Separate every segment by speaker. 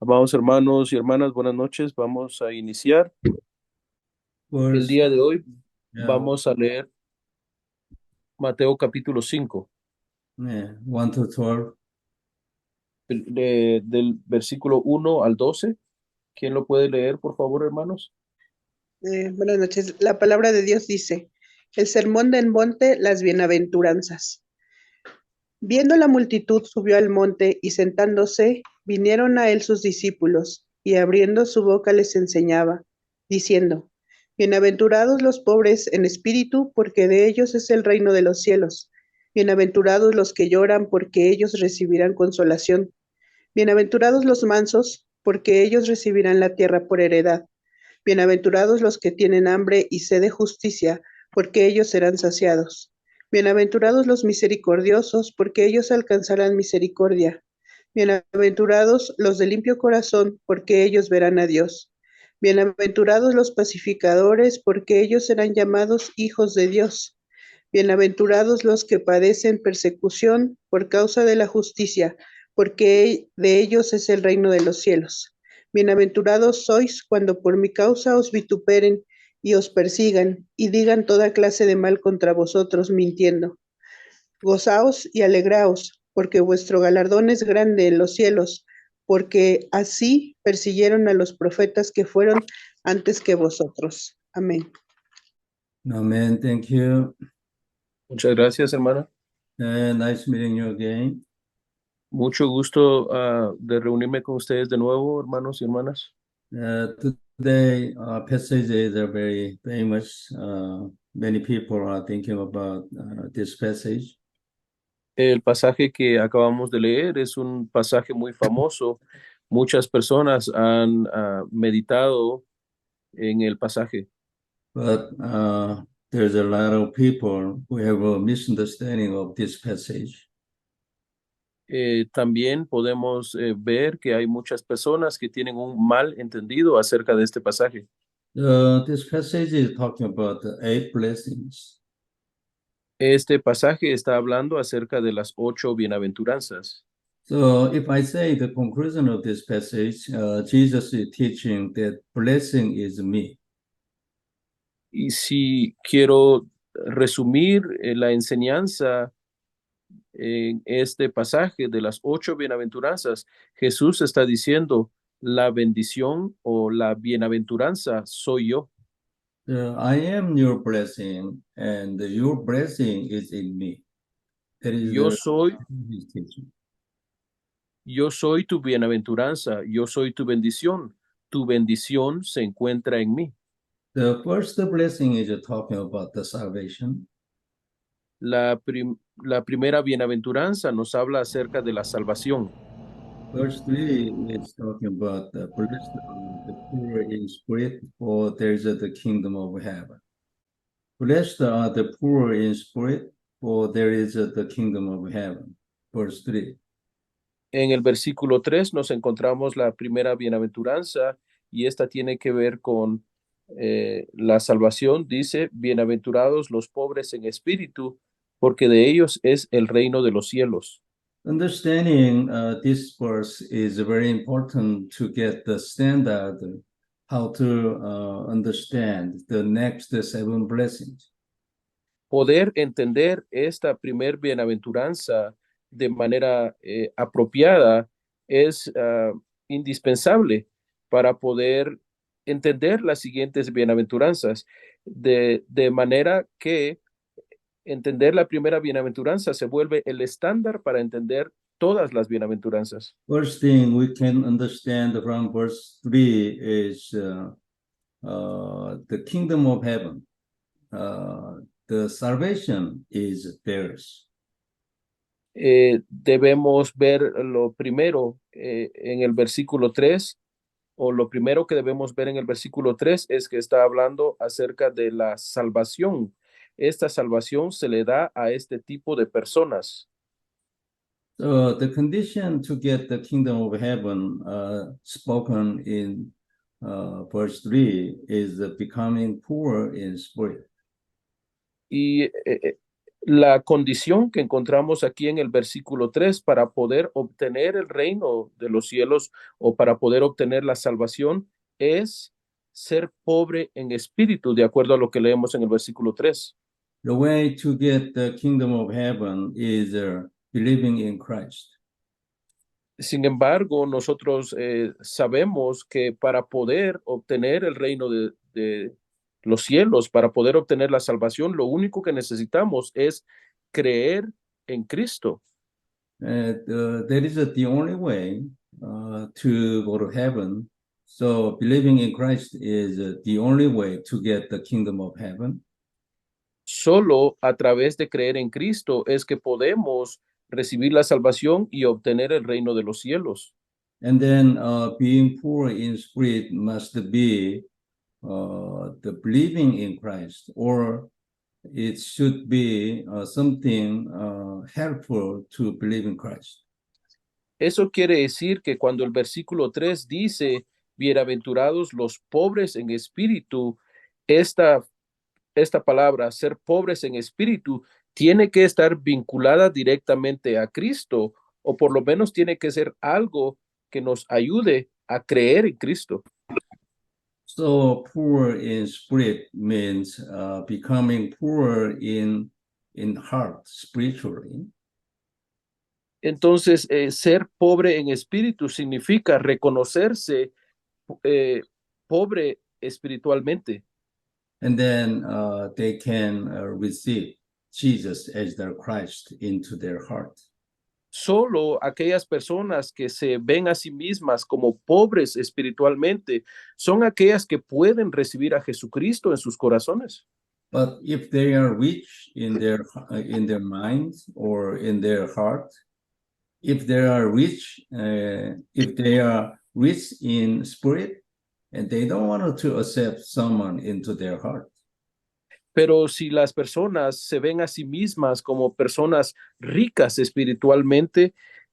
Speaker 1: Amados hermanos y hermanas, buenas noches. Vamos a iniciar. El
Speaker 2: Verse
Speaker 1: día de hoy
Speaker 2: yeah,
Speaker 1: vamos a leer Mateo capítulo 5,
Speaker 2: 1 to 12.
Speaker 1: del versículo 1 al 12. ¿Quién lo puede leer, por favor, hermanos?
Speaker 3: Buenas noches. La palabra de Dios dice, el sermón del monte, las bienaventuranzas. Viendo la multitud, subió al monte y sentándose, vinieron a él sus discípulos, y abriendo su boca les enseñaba, diciendo, bienaventurados los pobres en espíritu, porque de ellos es el reino de los cielos. Bienaventurados los que lloran, porque ellos recibirán consolación. Bienaventurados los mansos, porque ellos recibirán la tierra por heredad. Bienaventurados los que tienen hambre y sed de justicia, porque ellos serán saciados. Bienaventurados los misericordiosos, porque ellos alcanzarán misericordia. Bienaventurados los de limpio corazón, porque ellos verán a Dios. Bienaventurados los pacificadores, porque ellos serán llamados hijos de Dios. Bienaventurados los que padecen persecución por causa de la justicia, porque de ellos es el reino de los cielos. Bienaventurados sois cuando por mi causa os vituperen y os persigan y digan toda clase de mal contra vosotros mintiendo. Gozaos y alegraos, porque vuestro galardón es grande en los cielos, porque así persiguieron a los profetas que fueron antes que vosotros. Amén.
Speaker 2: Amen. Thank you.
Speaker 1: Muchas gracias, hermana.
Speaker 2: Nice meeting you again.
Speaker 1: Mucho gusto de reunirme con ustedes de nuevo, hermanos y hermanas.
Speaker 2: Today, passage is very famous. Many people are thinking about this passage.
Speaker 1: El pasaje que acabamos de leer es un pasaje muy famoso. Muchas personas han meditado en el pasaje.
Speaker 2: But there's a lot of people who have a misunderstanding of this passage.
Speaker 1: También podemos ver que hay muchas personas que tienen un mal entendido acerca de este pasaje.
Speaker 2: This passage is talking about the 8 blessings.
Speaker 1: Este pasaje está hablando acerca de las 8 bienaventuranzas.
Speaker 2: So if I say the conclusion of this passage, Jesus is teaching that blessing is me.
Speaker 1: Y si quiero resumir la enseñanza en este pasaje de las 8 bienaventuranzas, Jesús está diciendo, la bendición o la bienaventuranza soy yo.
Speaker 2: I am your blessing, and your blessing is in me. That is
Speaker 1: Yo
Speaker 2: the
Speaker 1: soy,
Speaker 2: his teaching.
Speaker 1: yo soy tu bienaventuranza, yo soy tu bendición se encuentra en mí.
Speaker 2: The first blessing is talking about the salvation.
Speaker 1: La primera bienaventuranza nos habla acerca de la salvación.
Speaker 2: Verse 3 is talking about the blessed are the poor in spirit, for there is the kingdom of heaven. Blessed are the poor in spirit, for there is the kingdom of heaven. Verse 3.
Speaker 1: En el versículo 3 nos encontramos la primera bienaventuranza y esta tiene que ver con la salvación. Dice, bienaventurados los pobres en espíritu, porque de ellos es el reino de los cielos.
Speaker 2: Understanding this verse is very important to get the standard how to understand the next 7 blessings.
Speaker 1: Poder entender esta primer bienaventuranza de manera apropiada es indispensable para poder entender las siguientes bienaventuranzas, de manera que entender la primera bienaventuranza se vuelve el estándar para entender todas las bienaventuranzas.
Speaker 2: First thing we can understand from verse 3 is the kingdom of heaven. The salvation is theirs.
Speaker 1: Debemos ver lo primero en el versículo 3, o lo primero que debemos ver en el versículo 3 es que está hablando acerca de la salvación. Esta salvación se le da a este tipo de personas.
Speaker 2: So the condition to get the kingdom of heaven spoken in verse 3 is becoming poor in spirit.
Speaker 1: Y La condición que encontramos aquí en el versículo 3 para poder obtener el reino de los cielos o para poder obtener la salvación es ser pobre en espíritu, de acuerdo a lo que leemos en el versículo 3.
Speaker 2: The way to get the kingdom of heaven is believing in Christ.
Speaker 1: Sin embargo, nosotros sabemos que para poder obtener el reino de los cielos, para poder obtener la salvación, lo único que necesitamos es creer en Cristo.
Speaker 2: That is the only way to go to heaven. So believing in Christ is the only way to get the kingdom of heaven.
Speaker 1: Solo a través de creer en Cristo es que podemos recibir la salvación y obtener el reino de los cielos.
Speaker 2: And then being poor in spirit must be the believing in Christ, or it should be something helpful to believe in Christ.
Speaker 1: Eso quiere decir que cuando el versículo 3 dice, bienaventurados los pobres en espíritu, esta palabra, ser pobres en espíritu, tiene que estar vinculada directamente a Cristo, o por lo menos tiene que ser algo que nos ayude a creer en Cristo.
Speaker 2: So poor in spirit means becoming poor in heart spiritually.
Speaker 1: Entonces, ser pobre en espíritu significa reconocerse pobre espiritualmente.
Speaker 2: And then they can receive Jesus as their Christ into their heart.
Speaker 1: Solo aquellas personas que se ven a sí mismas como pobres espiritualmente son aquellas que pueden recibir a Jesucristo en sus corazones.
Speaker 2: But if they are rich in their minds or in their heart, if they are rich in spirit, and they don't want to accept someone into their heart.
Speaker 1: Pero si las personas se ven a sí mismas como personas ricas espiritualmente,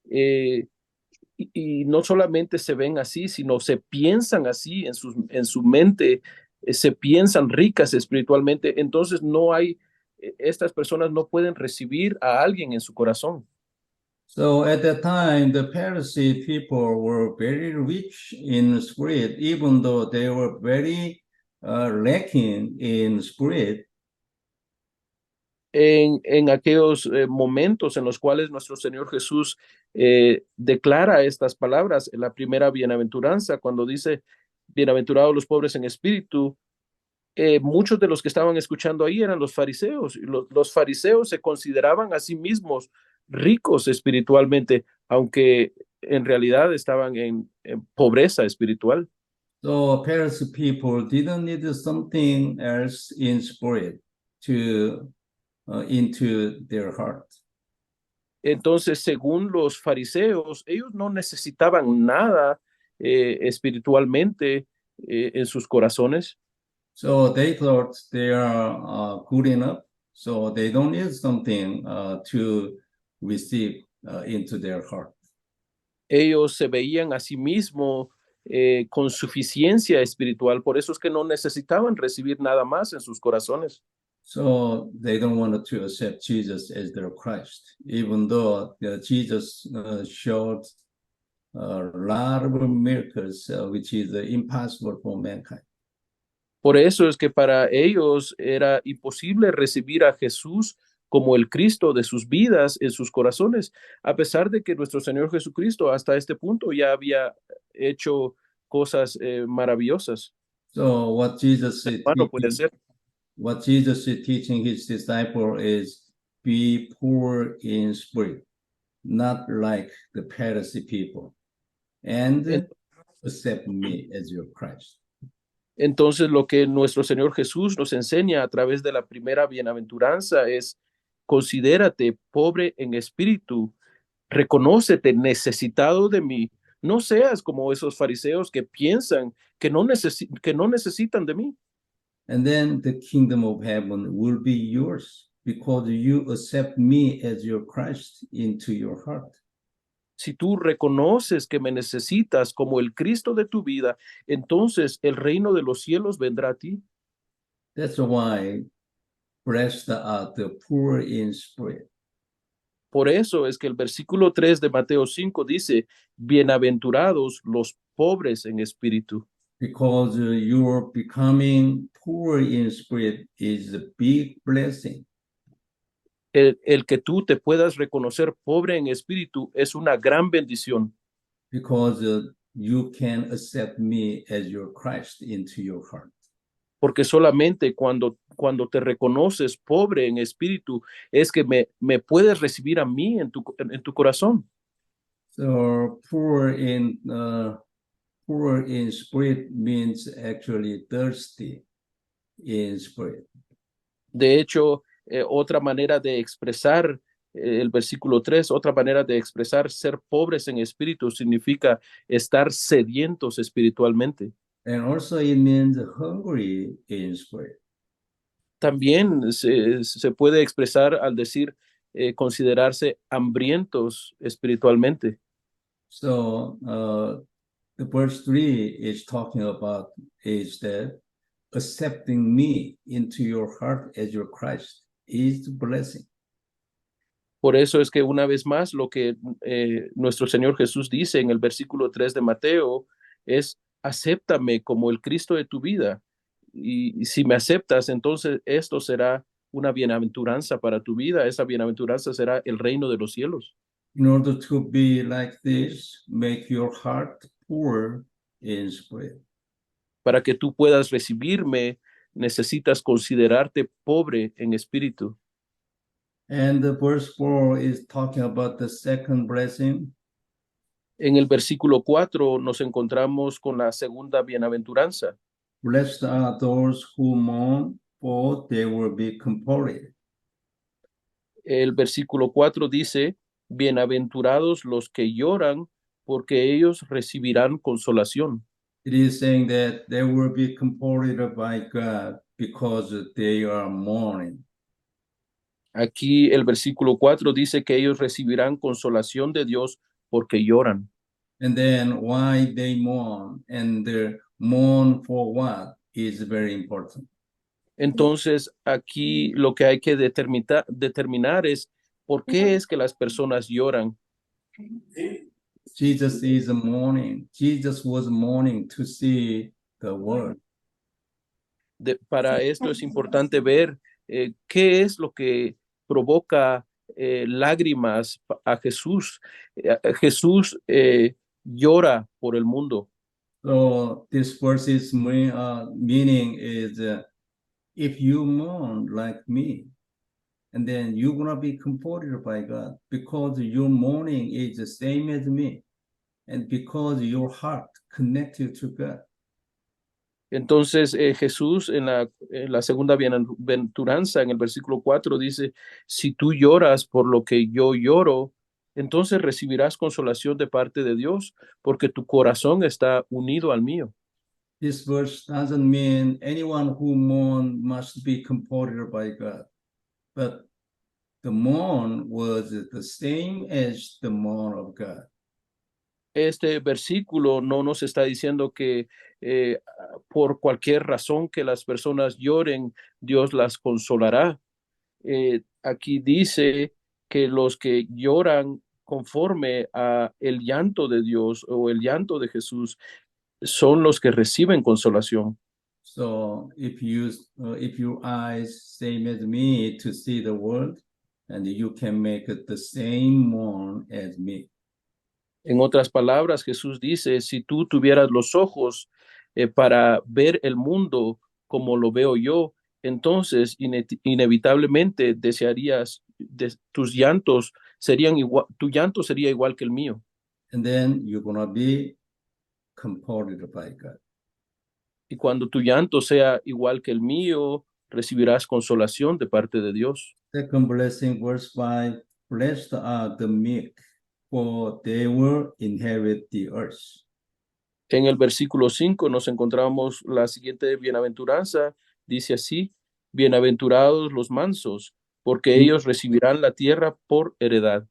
Speaker 1: y no solamente se ven así, sino se piensan así en su mente, se piensan ricas espiritualmente, entonces estas personas no pueden recibir a alguien en su corazón.
Speaker 2: So at that time, the Pharisee people were very rich in spirit, even though they were very lacking in spirit.
Speaker 1: En aquellos momentos en los cuales nuestro Señor Jesús declara estas palabras, en la primera bienaventuranza, cuando dice, bienaventurados los pobres en espíritu, muchos de los que estaban escuchando ahí eran los fariseos. Los fariseos se consideraban a sí mismos ricos espiritualmente, aunque en realidad estaban en pobreza espiritual.
Speaker 2: So Pharisee people didn't need something else in spirit to into their heart.
Speaker 1: Entonces, según los fariseos, ellos no necesitaban nada espiritualmente en sus corazones.
Speaker 2: So they thought they are good enough, so they don't need something to receive into their heart.
Speaker 1: Ellos se veían a sí mismos con suficiencia espiritual, por eso es que no necesitaban recibir nada más en sus corazones.
Speaker 2: So they don't want to accept Jesus as their Christ, even though Jesus showed a lot of miracles, which is impossible for mankind.
Speaker 1: Por eso es que para ellos era imposible recibir a Jesús como el Cristo de sus vidas en sus corazones, a pesar de que nuestro Señor Jesucristo hasta este punto ya había hecho cosas maravillosas.
Speaker 2: So what Jesus is
Speaker 1: Hermano, puede ser.
Speaker 2: what Jesus is teaching his disciple is be poor in spirit, not like the Pharisee people, and accept me as your Christ.
Speaker 1: Entonces, lo que nuestro Señor Jesús nos enseña a través de la primera bienaventuranza es: considérate pobre en espíritu, reconócete necesitado de mí. No seas como esos fariseos que piensan que no necesitan de mí.
Speaker 2: And then the kingdom of heaven will be yours because you accept me as your Christ into your heart.
Speaker 1: Si tú reconoces que me necesitas como el Cristo de tu vida, entonces el reino de los cielos vendrá a ti.
Speaker 2: That's why Blessed are the poor in spirit.
Speaker 1: Por eso es que el versículo 3 de Mateo 5 dice, bienaventurados los pobres en espíritu.
Speaker 2: Because your becoming poor in spirit is a big blessing.
Speaker 1: El que tú te puedas reconocer pobre en espíritu es una gran bendición.
Speaker 2: Because you can accept me as your Christ into your heart.
Speaker 1: Porque solamente cuando te reconoces pobre en espíritu es que me puedes recibir a mí en tu corazón.
Speaker 2: So poor in spirit means actually thirsty in spirit.
Speaker 1: De hecho, otra manera de expresar el versículo 3, otra manera de expresar ser pobres en espíritu significa estar sedientos espiritualmente.
Speaker 2: And also it means hungry in spirit.
Speaker 1: También se puede expresar al decir considerarse hambrientos espiritualmente.
Speaker 2: So the verse 3 is talking about is that accepting me into your heart as your Christ is the blessing.
Speaker 1: Por eso es que una vez más lo que nuestro Señor Jesús dice en el versículo 3 de Mateo es, acéptame como el Cristo de tu vida. Y si me aceptas, entonces esto será una bienaventuranza para tu vida. Esa bienaventuranza será el reino de los cielos.
Speaker 2: In order to be like this, make your heart poor in spirit.
Speaker 1: Para que tú puedas recibirme, necesitas considerarte pobre en espíritu.
Speaker 2: And the verse 4 is talking about the second blessing.
Speaker 1: En el versículo 4 nos encontramos con la segunda bienaventuranza.
Speaker 2: Blessed are those who mourn, for they will be comforted.
Speaker 1: El versículo 4 dice, bienaventurados los que lloran, porque ellos recibirán consolación.
Speaker 2: It is saying that they will be comforted by God because they are mourning.
Speaker 1: Aquí el versículo 4 dice que ellos recibirán consolación de Dios porque lloran.
Speaker 2: And then why they mourn and they mourn for what is very important.
Speaker 1: Entonces, aquí lo que hay que determinar es por qué es que las personas lloran.
Speaker 2: Jesus is mourning. Jesus was mourning to see the world.
Speaker 1: Para esto es importante ver qué es lo que provoca lágrimas a Jesús. Jesús llora por el mundo.
Speaker 2: So this verse's meaning is if you mourn like me, and then you're gonna be comforted by God because your mourning is the same as me, and because your heart connected to God.
Speaker 1: Entonces Jesús en la segunda bienaventuranza, en el versículo 4, dice, si tú lloras por lo que yo lloro, entonces recibirás consolación de parte de Dios, porque tu corazón está unido al mío.
Speaker 2: This verse doesn't mean anyone who mourn must be comforted by God, but the mourn was the same as the mourn of God.
Speaker 1: Este versículo no nos está diciendo que por cualquier razón que las personas lloren, Dios las consolará. Aquí dice que los que lloran conforme a el llanto de Dios o el llanto de Jesús son los que reciben consolación.
Speaker 2: So if your eyes same as me to see the world, and you can make it the same mourn as me.
Speaker 1: En otras palabras, Jesús dice, si tú tuvieras los ojos para ver el mundo como lo veo yo, entonces inevitablemente desearías, tus llantos serían igual, tu llanto sería igual que el mío.
Speaker 2: And then you're gonna be comforted by God.
Speaker 1: Y cuando tu llanto sea igual que el mío, recibirás consolación de parte de Dios.
Speaker 2: Second blessing, verse 5, blessed are the meek, for they will inherit the earth.
Speaker 1: En el versículo 5 nos encontramos la siguiente bienaventuranza. Dice así, bienaventurados los mansos, porque ellos recibirán la tierra por heredad.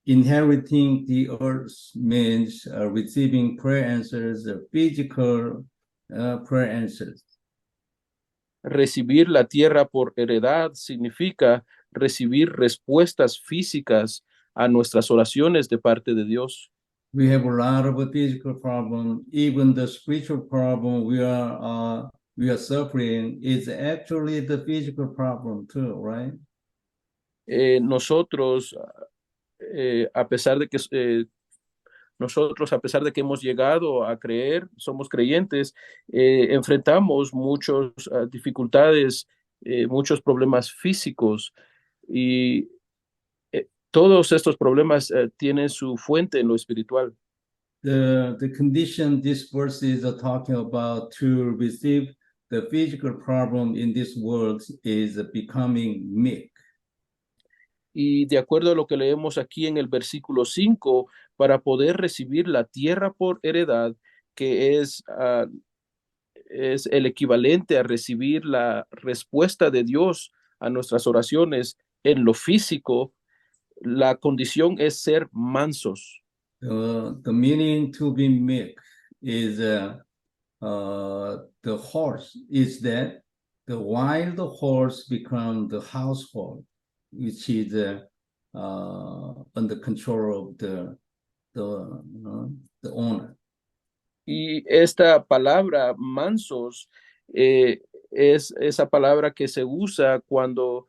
Speaker 2: Inheriting the earth means receiving prayer answers, physical prayer answers.
Speaker 1: recibir la tierra por heredad significa recibir respuestas físicas a nuestras oraciones de parte de Dios.
Speaker 2: We have a lot of a physical problem. Even the spiritual problem we are suffering is actually the physical problem too, right?
Speaker 1: Nosotros, a pesar de que nosotros, a pesar de que hemos llegado a creer, somos creyentes, enfrentamos muchas dificultades, muchos problemas físicos y todos estos problemas tienen su fuente en lo espiritual.
Speaker 2: The condition these verses are talking about to receive the physical problem in this world is becoming meek.
Speaker 1: Y de acuerdo a lo que leemos aquí en el versículo 5, para poder recibir la tierra por heredad, que es el equivalente a recibir la respuesta de Dios a nuestras oraciones en lo físico, la condición es ser mansos.
Speaker 2: The meaning to be meek is the horse is that the wild horse become the household, which is under control of the owner.
Speaker 1: Y esta palabra mansos es esa palabra que se usa cuando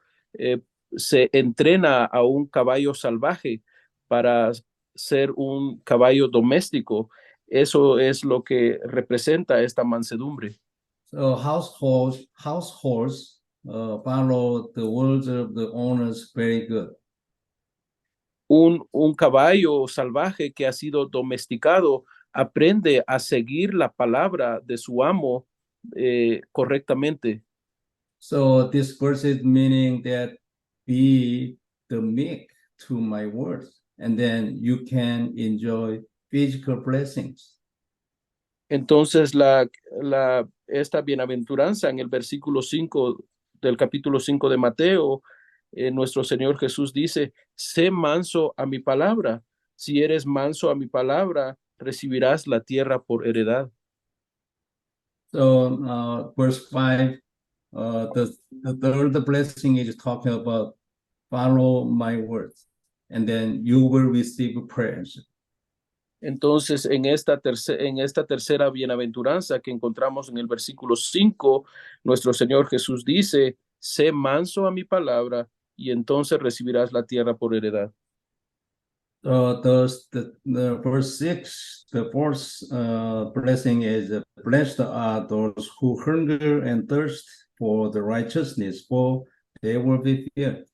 Speaker 1: se entrena a un caballo salvaje para ser un caballo doméstico. Eso es lo que representa esta mansedumbre.
Speaker 2: So households follow the words of the owners very good.
Speaker 1: Un caballo salvaje que ha sido domesticado aprende a seguir la palabra de su amo correctamente.
Speaker 2: So this verse is meaning that be the meek to my words, and then you can enjoy physical blessings.
Speaker 1: Entonces esta bienaventuranza en el versículo 5 del capítulo 5 de Mateo, nuestro Señor Jesús dice, sé manso a mi palabra. Si eres manso a mi palabra, recibirás la tierra por heredad.
Speaker 2: So verse 5, the third blessing is talking about follow my words, and then you will receive prayers.
Speaker 1: Entonces, en esta tercera bienaventuranza que encontramos en el versículo 5, nuestro Señor Jesús dice, sé manso a mi palabra y entonces recibirás la tierra por heredad.
Speaker 2: The verse 6, the fourth blessing is blessed are those who hunger and thirst for the righteousness, for they will be filled.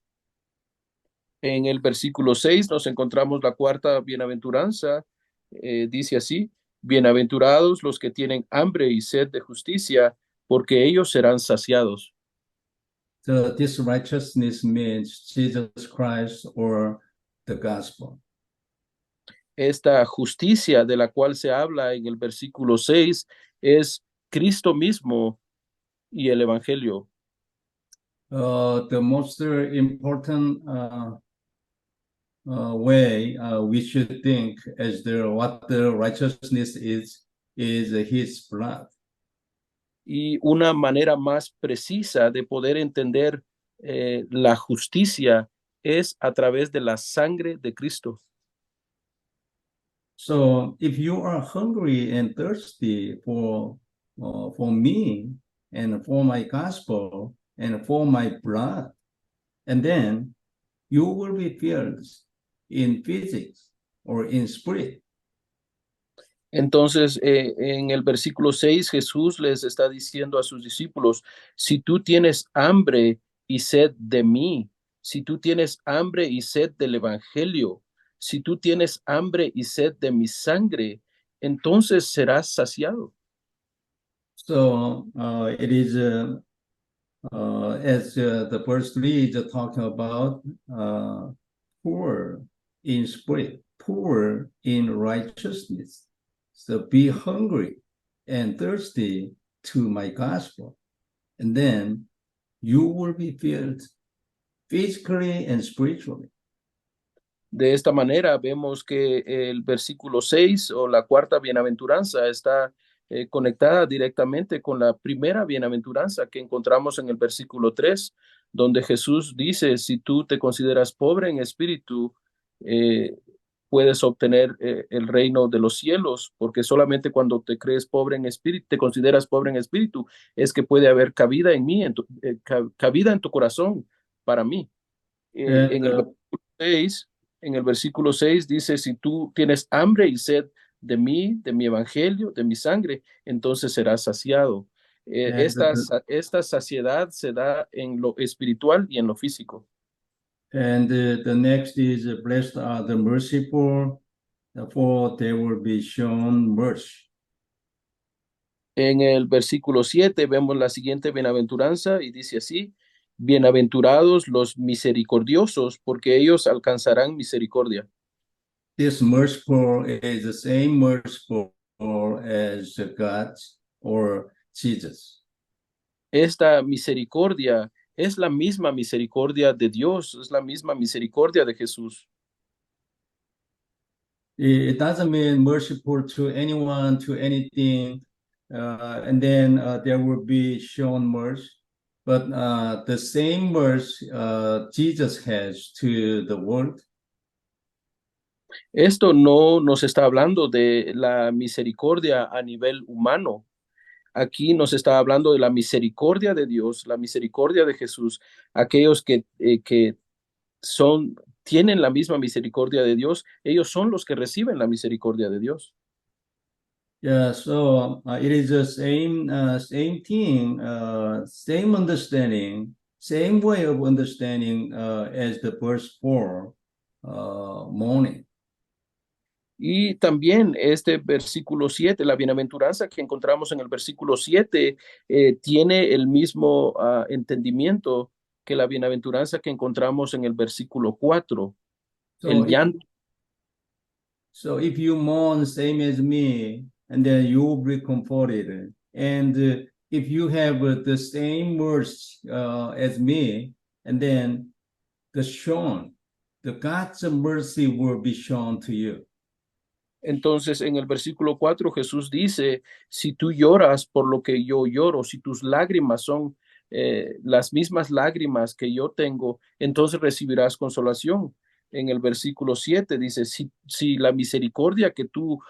Speaker 1: En el versículo 6 nos encontramos la cuarta bienaventuranza. Dice así, bienaventurados los que tienen hambre y sed de justicia, porque ellos serán saciados.
Speaker 2: So this righteousness means Jesus Christ or the gospel.
Speaker 1: Esta justicia de la cual se habla en el versículo 6 es Cristo mismo y el Evangelio.
Speaker 2: The most important way we should think as what the righteousness is his blood.
Speaker 1: Y una manera más precisa de poder entender la justicia es a través de la sangre de Cristo.
Speaker 2: So if you are hungry and thirsty for me and for my gospel and for my blood, and then you will be filled in physics or in spirit.
Speaker 1: Entonces, en el versículo 6, Jesús les está diciendo a sus discípulos, si tú tienes hambre y sed de mí, si tú tienes hambre y sed del Evangelio, si tú tienes hambre y sed de mi sangre, entonces serás saciado.
Speaker 2: So it is as the verse 3 is talking about poor in spirit, poor in righteousness. So be hungry and thirsty to my gospel, and then you will be filled physically and spiritually.
Speaker 1: De esta manera vemos que el versículo 6 o la cuarta bienaventuranza está conectada directamente con la primera bienaventuranza que encontramos en el versículo 3, donde Jesús dice, si tú te consideras pobre en espíritu, puedes obtener el reino de los cielos, porque solamente cuando te crees pobre en espíritu, te consideras pobre en espíritu, es que puede haber cabida en mí, cabida en tu corazón para mí.
Speaker 2: And
Speaker 1: En el versículo 6, en el versículo 6 dice, si tú tienes hambre y sed de mí, de mi evangelio, de mi sangre, entonces serás saciado.
Speaker 2: and
Speaker 1: Esta saciedad se da en lo espiritual y en lo físico.
Speaker 2: the next is blessed are the merciful, for they will be shown mercy.
Speaker 1: En el versículo 7 vemos la siguiente bienaventuranza y dice así, bienaventurados los misericordiosos, porque ellos alcanzarán misericordia.
Speaker 2: This merciful is the same merciful as God or Jesus.
Speaker 1: Esta misericordia es la misma misericordia de Dios, es la misma misericordia de Jesús.
Speaker 2: It doesn't mean merciful to anyone, to anything, and then there will be shown mercy. But the same mercy Jesus has to the world.
Speaker 1: Esto no nos está hablando de la misericordia a nivel humano. Aquí nos está hablando de la misericordia de Dios, la misericordia de Jesús. Aquellos que tienen la misma misericordia de Dios, ellos son los que reciben la misericordia de Dios.
Speaker 2: Yeah, so it is the same thing, same understanding, same way of understanding as the verse 4, morning.
Speaker 1: Y también este versículo 7, la bienaventuranza que encontramos en el versículo 7, tiene el mismo entendimiento que la bienaventuranza que encontramos en el versículo 4. El llanto.
Speaker 2: So if you mourn same as me, and then you will be comforted. And if you have the same mercy as me, and then the God's mercy will be shown to you.
Speaker 1: Entonces, en el versículo 4, Jesús dice, si tú lloras por lo que yo lloro, si tus lágrimas son las mismas lágrimas que yo tengo, entonces recibirás consolación. En el versículo 7 dice, si la misericordia que tú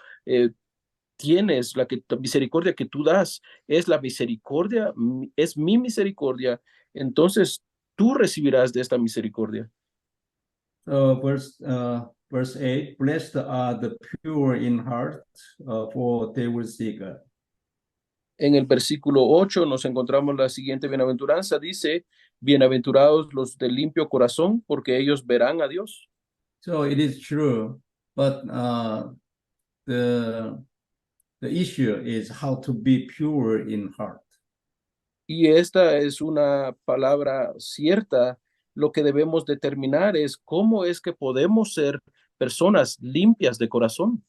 Speaker 1: tienes, la misericordia que tú das, es la misericordia, es mi misericordia, entonces tú recibirás de esta misericordia.
Speaker 2: Verse 8, blessed are the pure in heart, for they will see God.
Speaker 1: En el versículo 8 nos encontramos la siguiente bienaventuranza, dice, bienaventurados los de limpio corazón, porque ellos verán a Dios.
Speaker 2: So it is true, but the issue is how to be pure in heart.
Speaker 1: Y esta es una palabra cierta. Lo que debemos determinar es cómo es que podemos ser personas limpias de corazón.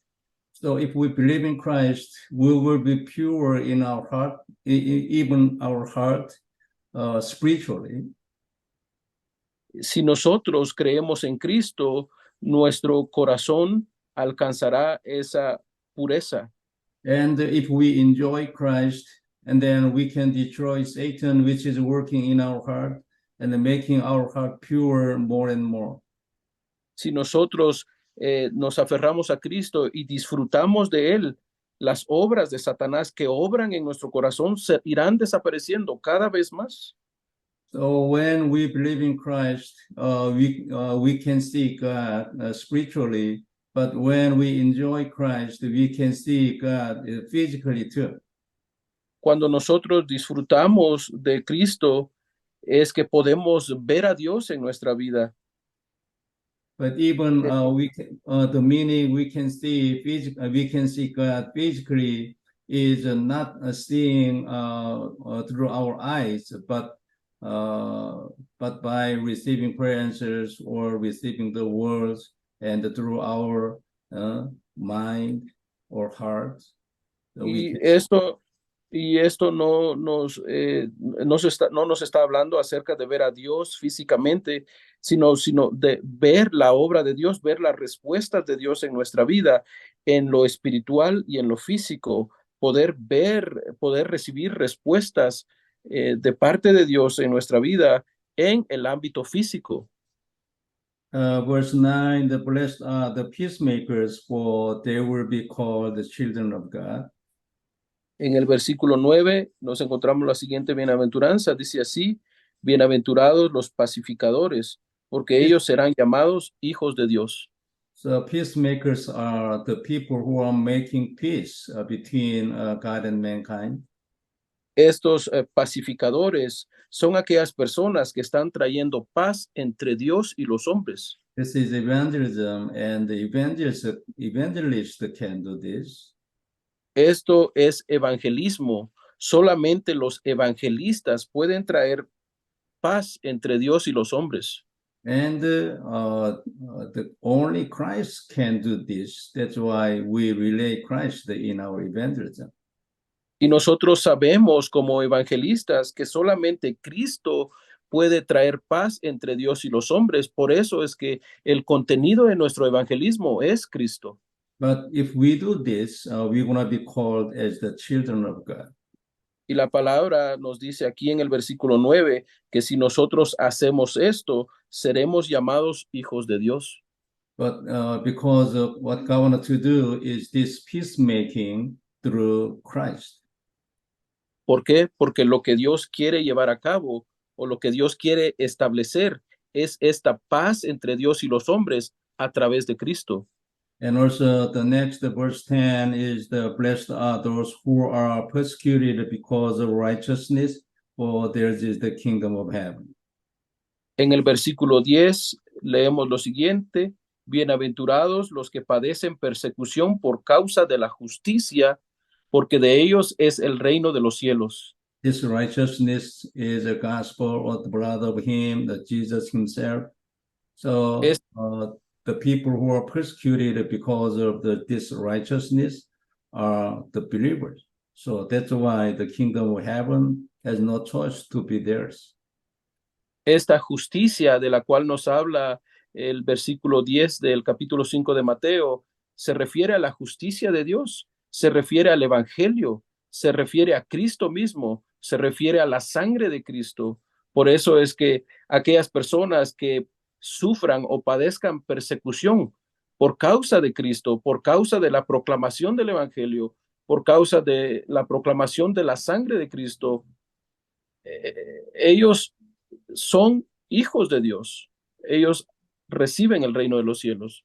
Speaker 2: So if we believe in Christ, we will be pure in our heart, even our heart spiritually.
Speaker 1: Si nosotros creemos en Cristo, nuestro corazón alcanzará esa pureza.
Speaker 2: And if we enjoy Christ, and then we can destroy Satan, which is working in our heart and making our heart pure more and more.
Speaker 1: Si nosotros nos aferramos a Cristo y disfrutamos de Él, las obras de Satanás que obran en nuestro corazón se irán desapareciendo cada vez más.
Speaker 2: So when we believe in Christ, we can see God spiritually, but when we enjoy Christ, we can see God physically too.
Speaker 1: Cuando nosotros disfrutamos de Cristo, es que podemos ver a Dios en nuestra vida.
Speaker 2: But even the meaning we can see God physically is not seeing through our eyes, but by receiving prayer answers or receiving the words and through our mind or heart.
Speaker 1: Y esto no nos está hablando acerca de ver a Dios físicamente, sino de ver la obra de Dios, ver las respuestas de Dios en nuestra vida, en lo espiritual y en lo físico. poder ver, poder recibir respuestas de parte de Dios en nuestra vida en el ámbito físico.
Speaker 2: Verse 9, the blessed are the peacemakers, for they will be called the children of God.
Speaker 1: En el versículo 9 nos encontramos la siguiente bienaventuranza. Dice así, bienaventurados los pacificadores, porque ellos serán llamados hijos de Dios.
Speaker 2: So peacemakers are the people who are making peace between God and mankind.
Speaker 1: Estos pacificadores son aquellas personas que están trayendo paz entre Dios y los hombres.
Speaker 2: This is evangelism, and the evangelist can do this.
Speaker 1: Esto es evangelismo. Solamente los evangelistas pueden traer paz entre Dios y los hombres.
Speaker 2: And only Christ can do this. That's why we relay Christ in our evangelism.
Speaker 1: Y nosotros sabemos como evangelistas que solamente Cristo puede traer paz entre Dios y los hombres. Por eso es que el contenido de nuestro evangelismo es Cristo.
Speaker 2: But if we do this, we're going to be called as the children of God.
Speaker 1: Y la palabra nos dice aquí en el versículo 9 que si nosotros hacemos esto, seremos llamados hijos de Dios.
Speaker 2: But because of what God wants to do is this peacemaking through Christ.
Speaker 1: ¿Por qué? Porque lo que Dios quiere llevar a cabo o lo que Dios quiere establecer es esta paz entre Dios y los hombres a través de Cristo.
Speaker 2: And also the next verse 10 is the blessed are those who are persecuted because of righteousness, for theirs is the kingdom of heaven.
Speaker 1: En el versículo 10 leemos lo siguiente: bienaventurados los que padecen persecución por causa de la justicia, porque de ellos es el reino de los cielos.
Speaker 2: This righteousness is the gospel of the blood of him, that Jesus himself. So the people who are persecuted because of this righteousness are the believers. So that's why the kingdom of heaven has no choice to be theirs.
Speaker 1: Esta justicia de la cual nos habla el versículo 10 del capítulo 5 de Mateo se refiere a la justicia de Dios, se refiere al evangelio, se refiere a Cristo mismo, se refiere a la sangre de Cristo. Por eso es que aquellas personas que sufran o padezcan persecución por causa de Cristo, por causa de la proclamación del evangelio, por causa de la proclamación de la sangre de Cristo, ellos son hijos de Dios. Ellos reciben el reino de los cielos.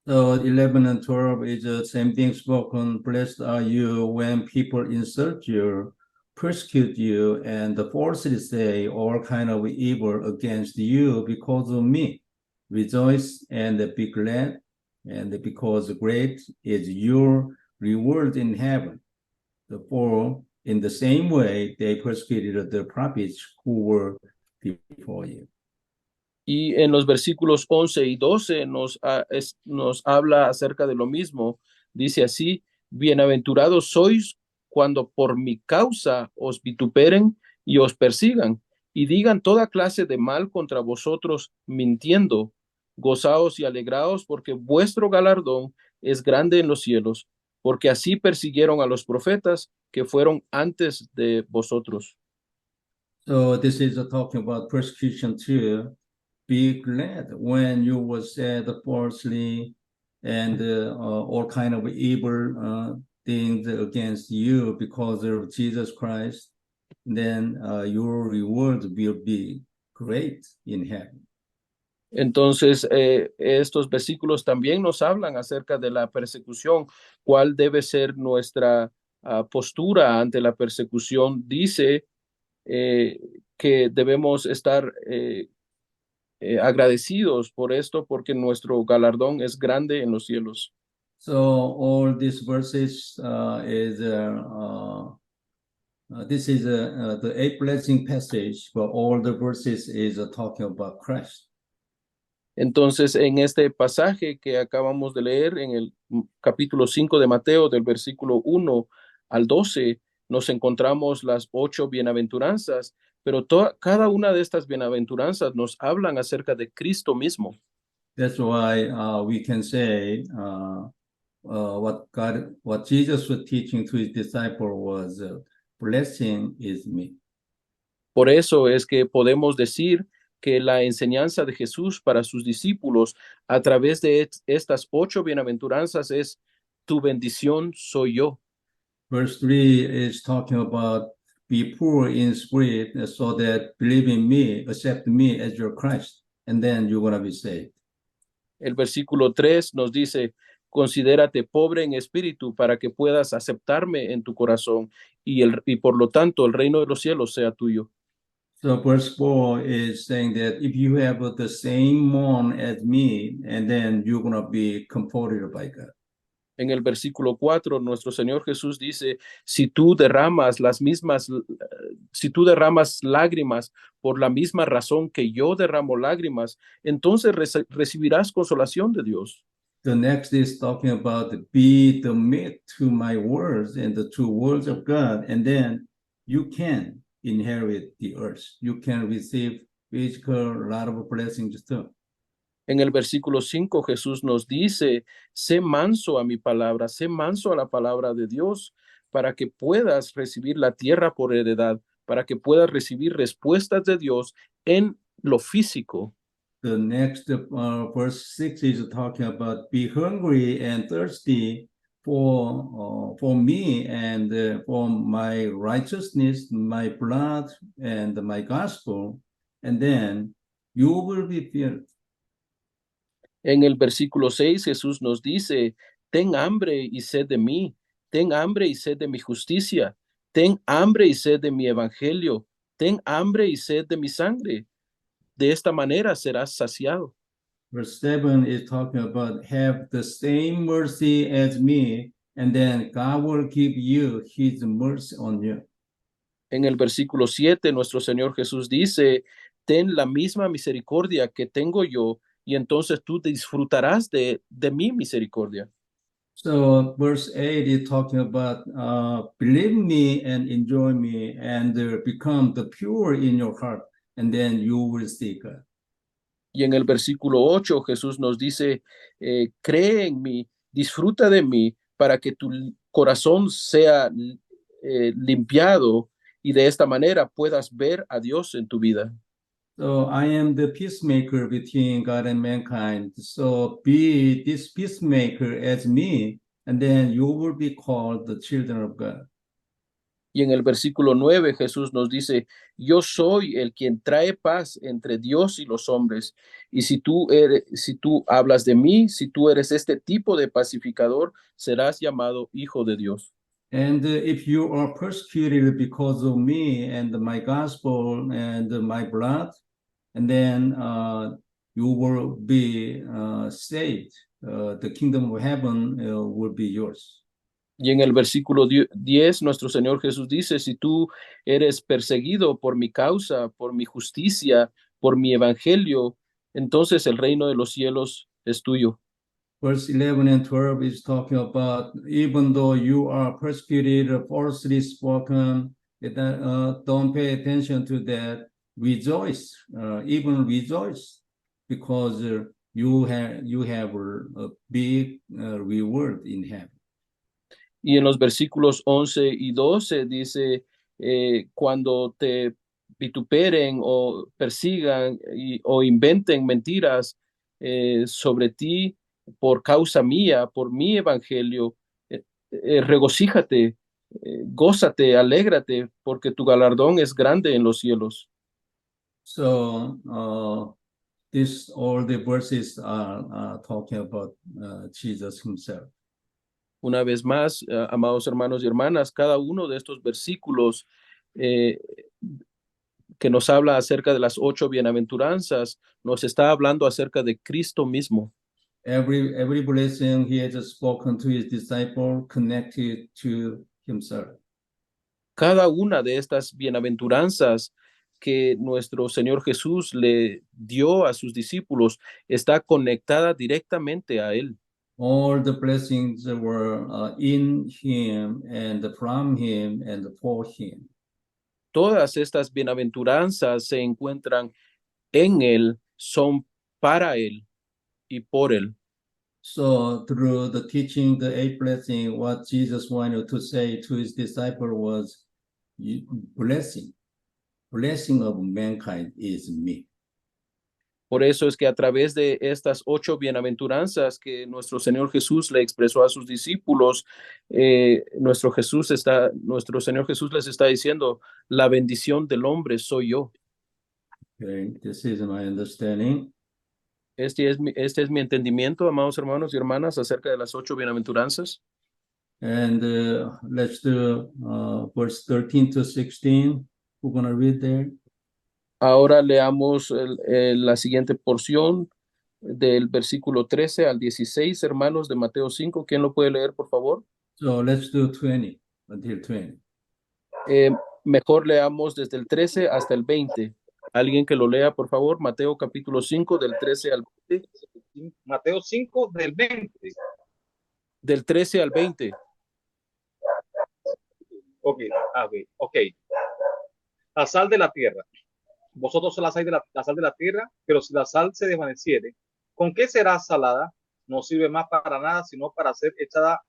Speaker 2: So 11 and 12 is the same thing spoken. Blessed are you when people insult you, persecute you, and falsely say all kind of evil against you because of me. Rejoice and be glad, and because great is your reward in heaven. For in the same way they persecuted the prophets who were before you.
Speaker 1: Y en los versículos 11 y 12 nos habla acerca de lo mismo. Dice así: bienaventurados sois cuando por mi causa os vituperen y os persigan y digan toda clase de mal contra vosotros mintiendo. Gozaos y alegraos, porque vuestro galardón es grande en los cielos, porque así persiguieron a los profetas que fueron antes de vosotros.
Speaker 2: So this is talking about persecution too. Be glad when you were said falsely and all kind of evil things against you because of Jesus Christ. Then your reward will be great in heaven.
Speaker 1: Entonces, estos versículos también nos hablan acerca de la persecución, cuál debe ser nuestra postura ante la persecución. Dice que debemos estar agradecidos por esto, porque nuestro galardón es grande en los cielos.
Speaker 2: So all these verses this is the 8th blessing passage, but all the verses is talking about Christ.
Speaker 1: Entonces, en este pasaje que acabamos de leer, en el capítulo 5 de Mateo, del versículo 1 al 12, nos encontramos las 8 bienaventuranzas, pero cada una de estas bienaventuranzas nos hablan acerca de Cristo mismo.
Speaker 2: That's why we can say what Jesus was teaching to his disciple was, blessing is me.
Speaker 1: Por eso es que podemos decir que la enseñanza de Jesús para sus discípulos a través de estas 8 bienaventuranzas es: tu bendición soy yo.
Speaker 2: Verse 3 is talking about be poor in spirit so that believe in me, accept me as your Christ, and then you're going to be saved.
Speaker 1: El versículo 3 nos dice: considérate pobre en espíritu para que puedas aceptarme en tu corazón y por lo tanto el reino de los cielos sea tuyo.
Speaker 2: So verse 4 is saying that if you have the same mourn as me, and then you're going to be comforted by God.
Speaker 1: En el versículo 4, nuestro Señor Jesús dice: si tú derramas lágrimas por la misma razón que yo derramo lágrimas, entonces recibirás consolación de Dios.
Speaker 2: The next is talking about be the meat to my words and the two words of God, and then you can inherit the earth. You can receive physical, a lot of blessings too.
Speaker 1: En el versículo 5, Jesús nos dice: sé manso a mi palabra, sé manso a la palabra de Dios, para que puedas recibir la tierra por heredad, para que puedas recibir respuestas de Dios en lo físico.
Speaker 2: The next verse 6 is talking about be hungry and thirsty for me and for my righteousness, my blood and my gospel, and then you will be filled.
Speaker 1: En el versículo 6, Jesús nos dice: ten hambre y sed de mí, ten hambre y sed de mi justicia, ten hambre y sed de mi evangelio, ten hambre y sed de mi sangre. De esta manera serás saciado.
Speaker 2: Verse 7 is talking about have the same mercy as me, and then God will give you his mercy on you.
Speaker 1: En el versículo 7, nuestro Señor Jesús dice: ten la misma misericordia que tengo yo, y entonces tú disfrutarás de mi misericordia.
Speaker 2: So verse 8 is talking about believe me and enjoy me and become the pure in your heart, and then you will see God.
Speaker 1: Y en el versículo 8, Jesús nos dice: cree en mí, disfruta de mí, para que tu corazón sea limpiado y de esta manera puedas ver a Dios en tu vida.
Speaker 2: So I am the peacemaker between God and mankind. So be this peacemaker as me, and then you will be called the children of God.
Speaker 1: Y en el versículo 9, Jesús nos dice: yo soy el quien trae paz entre Dios y los hombres. Y si tú hablas de mí, si tú eres este tipo de pacificador, serás llamado hijo de Dios.
Speaker 2: And if you are persecuted because of me and my gospel and my blood, and then you will be saved. The kingdom of heaven will be yours.
Speaker 1: Y en el versículo 10, nuestro Señor Jesús dice: si tú eres perseguido por mi causa, por mi justicia, por mi evangelio, entonces el reino de los cielos es tuyo.
Speaker 2: Verse 11 and 12 is talking about even though you are persecuted, falsely spoken, don't pay attention to that. Rejoice, even rejoice, because you have a big reward in heaven.
Speaker 1: Y en los versículos 11 y 12 dice: cuando te vituperen o persigan o inventen mentiras sobre ti por causa mía, por mi evangelio, regocíjate, gózate, alégrate, porque tu galardón es grande en los cielos.
Speaker 2: So all the verses are talking about Jesus himself.
Speaker 1: Una vez más, amados hermanos y hermanas, cada uno de estos versículos que nos habla acerca de las 8 bienaventuranzas, nos está hablando acerca de Cristo mismo.
Speaker 2: Every blessing he has spoken to his disciple connected to himself.
Speaker 1: Cada una de estas bienaventuranzas que nuestro Señor Jesús le dio a sus discípulos está conectada directamente a Él.
Speaker 2: All the blessings were in him and from him and for him.
Speaker 1: Todas estas bienaventuranzas se encuentran en Él, son para Él y por Él.
Speaker 2: So through the teaching, the eight blessing, what Jesus wanted to say to his disciple was, blessing of mankind is me.
Speaker 1: Por eso es que a través de estas 8 bienaventuranzas que nuestro Señor Jesús le expresó a sus discípulos, nuestro Señor Jesús les está diciendo, la bendición del hombre soy yo.
Speaker 2: Okay, this is my understanding.
Speaker 1: Este es mi entendimiento, amados hermanos y hermanas, acerca de las 8 bienaventuranzas.
Speaker 2: And let's do verse 13 to 16. We're going to read there.
Speaker 1: Ahora leamos la siguiente porción del versículo 13 al 16, hermanos, de Mateo 5. ¿Quién lo puede leer, por favor?
Speaker 2: So let's do 20 until 20.
Speaker 1: Mejor leamos desde el 13 hasta el 20. Alguien que lo lea, por favor. Mateo capítulo 5, del 13 al 20.
Speaker 4: Mateo 5 del 20.
Speaker 1: Del 13 al 20.
Speaker 4: Ok. La sal de la tierra. Vosotros sois la sal de la tierra, pero si la sal se desvaneciere, ¿con qué será salada? No sirve más para nada, sino para ser echada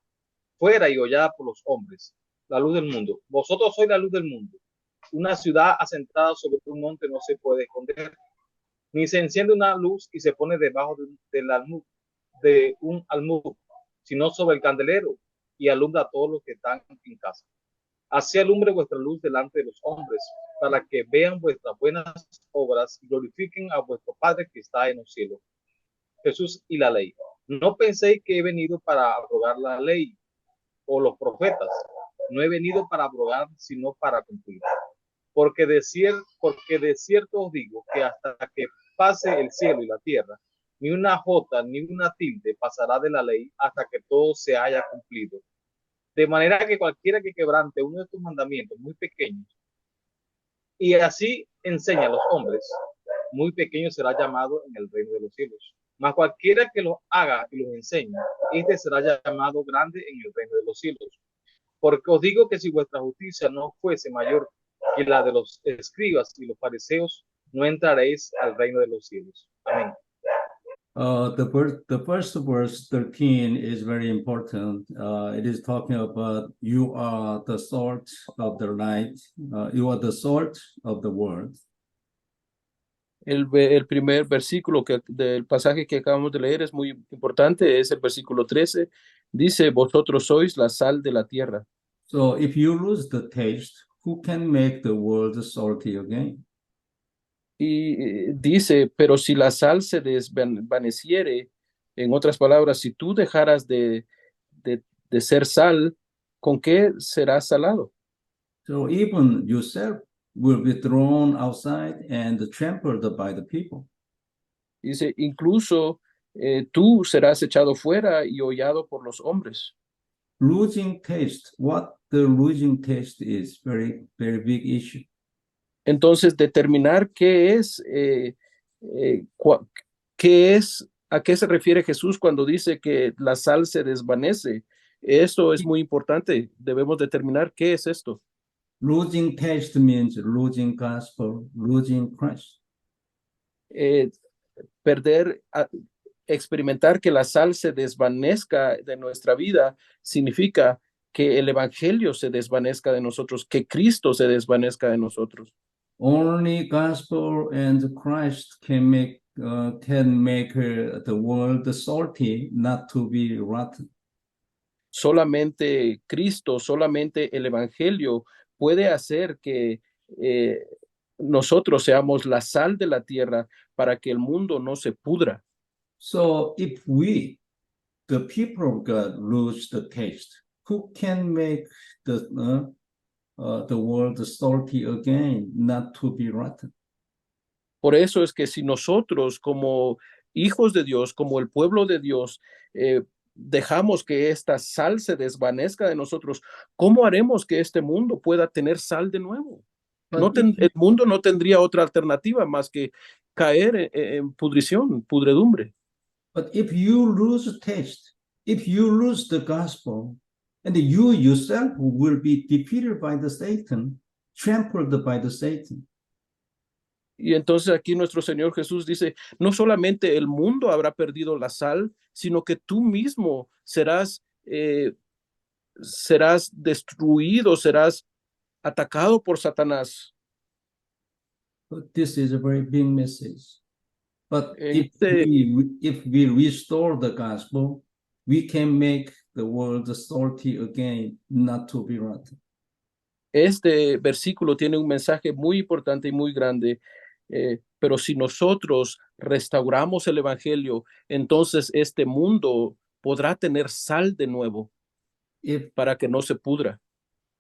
Speaker 4: fuera y hollada por los hombres. La luz del mundo. Vosotros sois la luz del mundo. Una ciudad asentada sobre un monte no se puede esconder, ni se enciende una luz y se pone debajo de un almud, sino sobre el candelero y alumbra a todos los que están en casa. Así alumbre vuestra luz delante de los hombres, para que vean vuestras buenas obras y glorifiquen a vuestro Padre que está en los cielos. Jesús y la ley. No penséis que he venido para abrogar la ley o los profetas. No he venido para abrogar, sino para cumplir. Porque de cierto os digo que hasta que pase el cielo y la tierra, ni una jota ni una tilde pasará de la ley hasta que todo se haya cumplido. De manera que cualquiera que quebrante uno de estos mandamientos muy pequeños y así enseña a los hombres, muy pequeño será llamado en el reino de los cielos. Mas cualquiera que los haga y los enseñe, este será llamado grande en el reino de los cielos. Porque os digo que si vuestra justicia no fuese mayor que la de los escribas y los fariseos, no entraréis al reino de los cielos. Amén.
Speaker 2: The first verse 13 is very important. It is talking about you are the salt of the light. You are the salt of the world.
Speaker 1: El primer versículo del pasaje que acabamos de leer es muy importante, es el versículo 13. Dice, vosotros sois la sal de la tierra.
Speaker 2: So if you lose the taste, who can make the world salty again?
Speaker 1: Y dice, pero si la sal se desvaneciere, en otras palabras, si tú dejaras de ser sal, ¿con qué será salado?
Speaker 2: So even yourself will be thrown outside and trampled by the people.
Speaker 1: Dice, incluso tú serás echado fuera y hollado por los hombres.
Speaker 2: Losing taste, what the losing taste is, very, very big issue.
Speaker 1: Entonces, determinar qué es, a qué se refiere Jesús cuando dice que la sal se desvanece. Esto es muy importante. Debemos determinar qué es esto.
Speaker 2: Losing taste means losing gospel, losing Christ.
Speaker 1: Experimentar que la sal se desvanezca de nuestra vida significa que el evangelio se desvanezca de nosotros, que Cristo se desvanezca de nosotros.
Speaker 2: Only gospel and Christ can make the world salty, not to be rotten.
Speaker 1: Solamente Cristo, solamente el evangelio puede hacer que nosotros seamos la sal de la tierra para que el mundo no se pudra.
Speaker 2: So if we, the people of God, lose the taste, who can make the world salty again, not to be rotten?
Speaker 1: Por eso es que si nosotros como hijos de Dios, como el pueblo de Dios, dejamos que esta sal se desvanezca de nosotros, ¿cómo haremos que este mundo pueda tener sal de nuevo? El mundo no tendría otra alternativa más que caer en pudrición, pudredumbre.
Speaker 2: But if you lose taste, if you lose the gospel, and you yourself will be defeated by the Satan, trampled by the Satan.
Speaker 1: Y entonces aquí nuestro Señor Jesús dice, no solamente el mundo habrá perdido la sal, sino que tú mismo serás destruido, serás atacado por Satanás.
Speaker 2: But this is a very big message. But
Speaker 1: Este,
Speaker 2: if we restore the gospel, we can make the world salty again, not to be rotten.
Speaker 1: este versículo tiene un mensaje muy importante y muy grande, pero si nosotros restauramos el evangelio, entonces este mundo podrá tener sal de nuevo
Speaker 2: If
Speaker 1: para que no se pudra.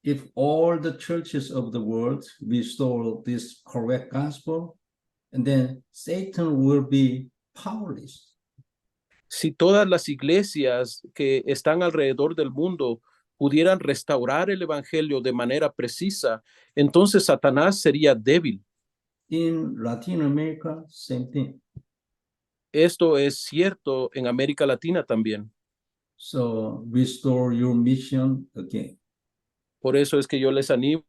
Speaker 2: if all the churches of the world restore this correct gospel, and then Satan will be powerless.
Speaker 1: Si todas las iglesias que están alrededor del mundo pudieran restaurar el evangelio de manera precisa, entonces Satanás sería débil.
Speaker 2: In Latin America, same thing.
Speaker 1: Esto es cierto en América Latina también.
Speaker 2: So restore your mission again.
Speaker 1: Por eso es que yo les animo,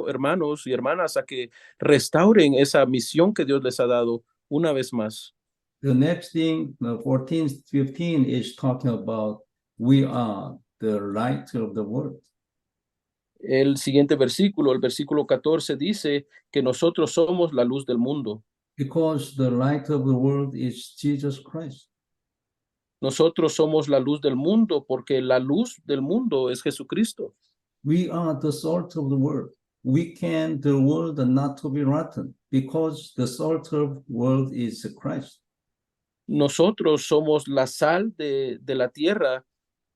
Speaker 1: hermanos y hermanas, a que restauren esa misión que Dios les ha dado una vez más.
Speaker 2: The next thing, 14, 15 is talking about we are the light of the world.
Speaker 1: El siguiente versículo, el versículo 14, dice que nosotros somos la luz del mundo.
Speaker 2: Because the light of the world is Jesus Christ.
Speaker 1: Nosotros somos la luz del mundo porque la luz del mundo es Jesucristo.
Speaker 2: We are the salt of the world. We can the world not to be rotten because the salt of the world is Christ.
Speaker 1: Nosotros somos la sal de la tierra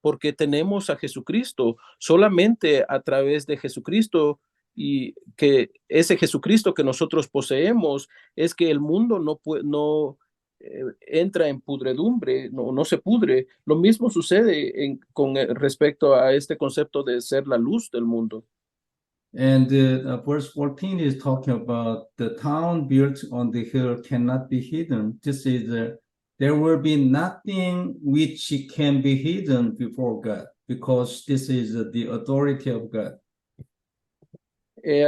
Speaker 1: porque tenemos a Jesucristo. Solamente a través de Jesucristo y que ese Jesucristo que nosotros poseemos es que el mundo no entra en pudredumbre, no se pudre. Lo mismo sucede con respecto a este concepto de ser la luz del mundo.
Speaker 2: And verse 14 is talking about the town built on the hill cannot be hidden. This is there will be nothing which can be hidden before God, because this is the authority of God.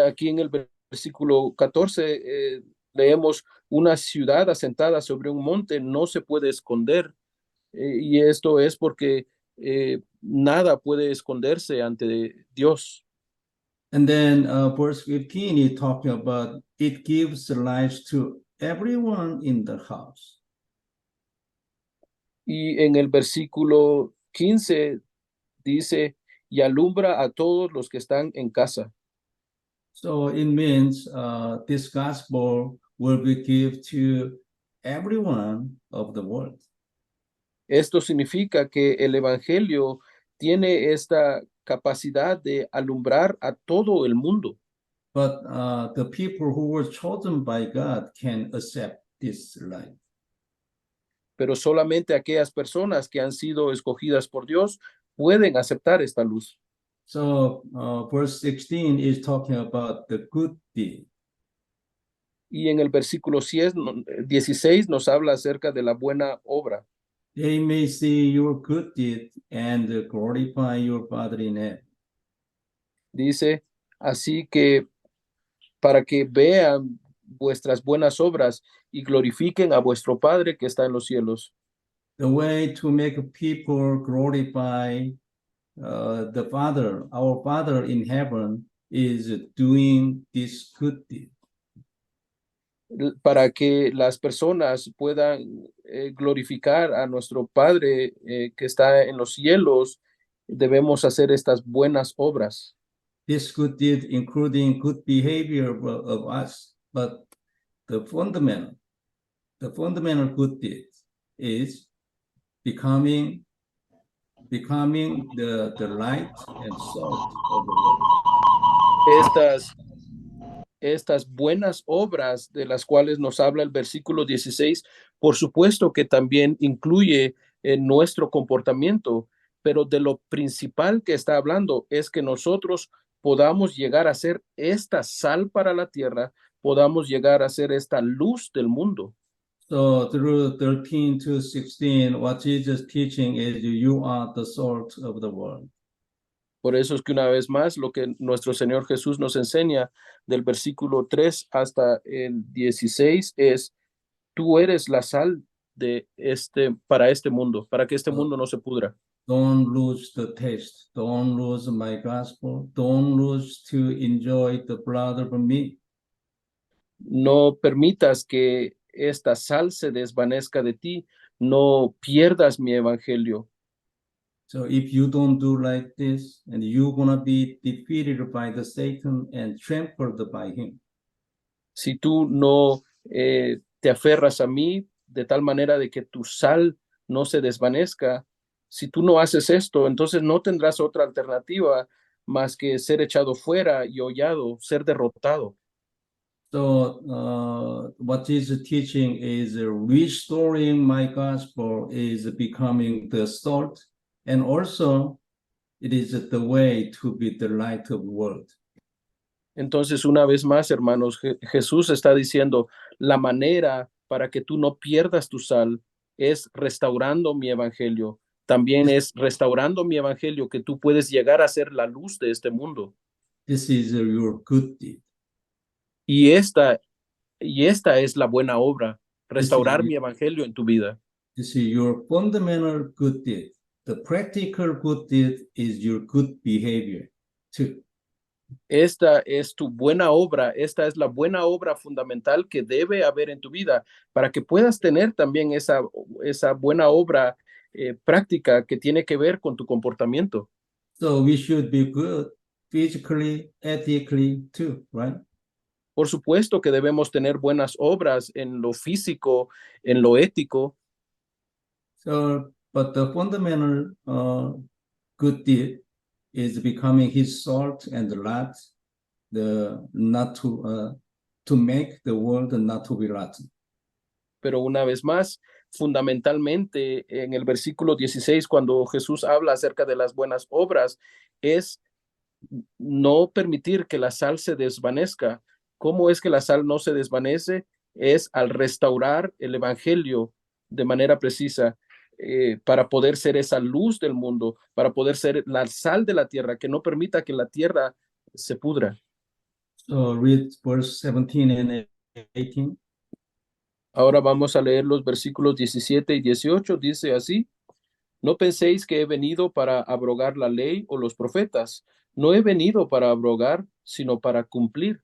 Speaker 1: Aquí en el versículo 14 leemos, una ciudad asentada sobre un monte no se puede esconder, y esto es porque nada puede esconderse ante Dios.
Speaker 2: And then verse 15 is talking about it gives life to everyone in the house.
Speaker 1: Y en el versículo 15 dice, y alumbra a todos los que están en casa.
Speaker 2: So it means this gospel will be given to everyone of the world.
Speaker 1: Esto significa que el evangelio tiene esta capacidad de alumbrar a todo el mundo.
Speaker 2: But the people who were chosen by God can accept this light.
Speaker 1: Pero solamente aquellas personas que han sido escogidas por Dios pueden aceptar esta luz.
Speaker 2: So verse 16 is talking about the good deed.
Speaker 1: Y en el versículo 16 nos habla acerca de la buena obra.
Speaker 2: They may see your good deed and glorify your Father in heaven.
Speaker 1: Dice, así que para que vean vuestras buenas obras y glorifiquen a vuestro Padre que está en los cielos.
Speaker 2: The way to make people glorify the Father, our Father in heaven, is doing this good deed.
Speaker 1: Para que las personas puedan glorificar a nuestro Padre que está en los cielos, debemos hacer estas buenas obras.
Speaker 2: This good deed, including good behavior of us, but the fundamental good deed is becoming the light and salt of the world.
Speaker 1: Estas buenas obras de las cuales nos habla el versículo 16, por supuesto que también incluye nuestro comportamiento, pero de lo principal que está hablando es que nosotros podamos llegar a ser esta sal para la tierra, podamos llegar a ser esta luz del mundo.
Speaker 2: So through 13 to 16, what Jesus is teaching is you are the salt of the world.
Speaker 1: Por eso es que una vez más lo que nuestro Señor Jesús nos enseña del versículo 3 hasta el 16 es, tú eres la sal de para este mundo, para que este mundo no se pudra.
Speaker 2: Don't lose the taste. Don't lose my gospel. Don't lose to enjoy the blood of me.
Speaker 1: No permitas que esta sal se desvanezca de ti, no pierdas mi evangelio.
Speaker 2: So if you don't do like this, and you're gonna be defeated by the Satan and trampled by him.
Speaker 1: Si tú no te aferras a mí de tal manera de que tu sal no se desvanezca, si tú no haces esto, entonces no tendrás otra alternativa más que ser echado fuera y hollado, ser derrotado.
Speaker 2: So what Jesus is teaching is restoring my gospel is becoming the salt, and also it is the way to be the light of the world.
Speaker 1: Entonces, una vez más, hermanos, Jesús está diciendo, la manera para que tú no pierdas tu sal es restaurando mi evangelio. También es restaurando mi evangelio que tú puedes llegar a ser la luz de este mundo.
Speaker 2: This is your good deed.
Speaker 1: Y esta es la buena obra, restaurar mi evangelio en tu vida.
Speaker 2: This is your fundamental good deed. The practical good deed is your good behavior too.
Speaker 1: Esta es tu buena obra, esta es la buena obra fundamental que debe haber en tu vida para que puedas tener también esa buena obra práctica que tiene que ver con tu comportamiento.
Speaker 2: So we should be good physically, ethically too, right?
Speaker 1: Por supuesto que debemos tener buenas obras en lo físico, en lo ético,
Speaker 2: So, but the fundamental good deed is becoming his salt and light, not to make the world not to be rotten.
Speaker 1: pero una vez más, fundamentalmente en el versículo 16, cuando Jesús habla acerca de las buenas obras, es no permitir que la sal se desvanezca. ¿Cómo es que la sal no se desvanece? Es al restaurar el evangelio de manera precisa para poder ser esa luz del mundo, para poder ser la sal de la tierra, que no permita que la tierra se pudra.
Speaker 2: So read verse 17 and 18.
Speaker 1: Ahora vamos a leer los versículos 17 y 18. Dice así: no penséis que he venido para abrogar la ley o los profetas. No he venido para abrogar, sino para cumplir.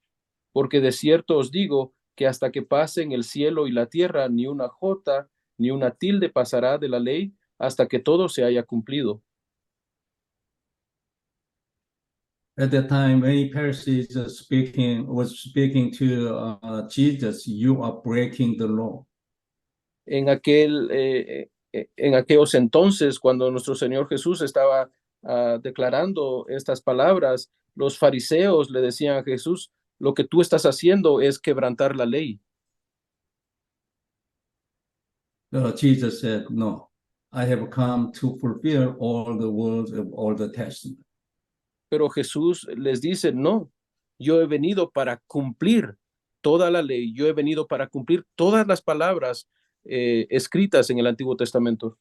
Speaker 1: Porque de cierto os digo que hasta que pasen el cielo y la tierra, ni una jota, ni una tilde pasará de la ley hasta que todo se haya cumplido.
Speaker 2: At that time, many Pharisees was speaking to Jesus, you are breaking the law.
Speaker 1: En aquellos entonces, cuando nuestro Señor Jesús estaba declarando estas palabras, los fariseos le decían a Jesús, lo que tú estás haciendo es quebrantar la ley.
Speaker 2: Jesus said, no, I have come to fulfill all the words of all the Testament.
Speaker 1: Pero Jesús les dice, no, yo he venido para cumplir toda la ley, yo he venido para cumplir todas las palabras escritas en el Antiguo Testamento.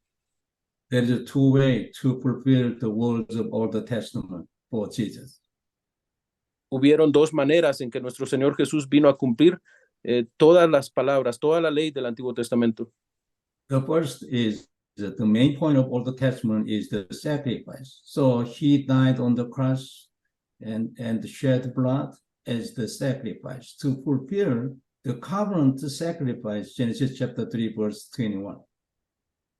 Speaker 2: There is a two way to fulfill the words of all the Testament for Jesus.
Speaker 1: Hubieron dos maneras en que nuestro Señor Jesús vino a cumplir todas las palabras, toda la ley del Antiguo Testamento.
Speaker 2: The first is that the main point of all the Testament is the sacrifice. So he died on the cross and shed blood as the sacrifice to fulfill the covenant sacrifice, Genesis chapter 3, verse 21.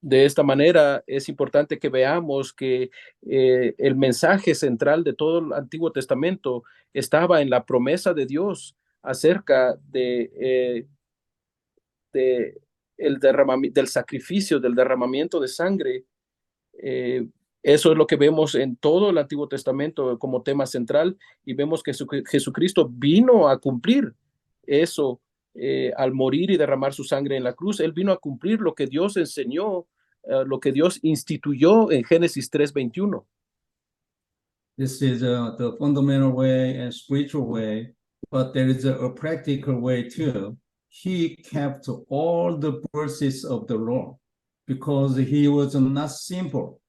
Speaker 1: De esta manera es importante que veamos que el mensaje central de todo el Antiguo Testamento estaba en la promesa de Dios acerca del sacrificio, del derramamiento de sangre. Eso es lo que vemos en todo el Antiguo Testamento como tema central, y vemos que Jesucristo vino a cumplir eso al morir y derramar su sangre en la cruz. Él vino a cumplir lo que Dios enseñó, lo que Dios instituyó en Génesis 3:21.
Speaker 2: This is the fundamental way and spiritual way, but there is a practical way too. He kept all the verses of the law because he was not simple.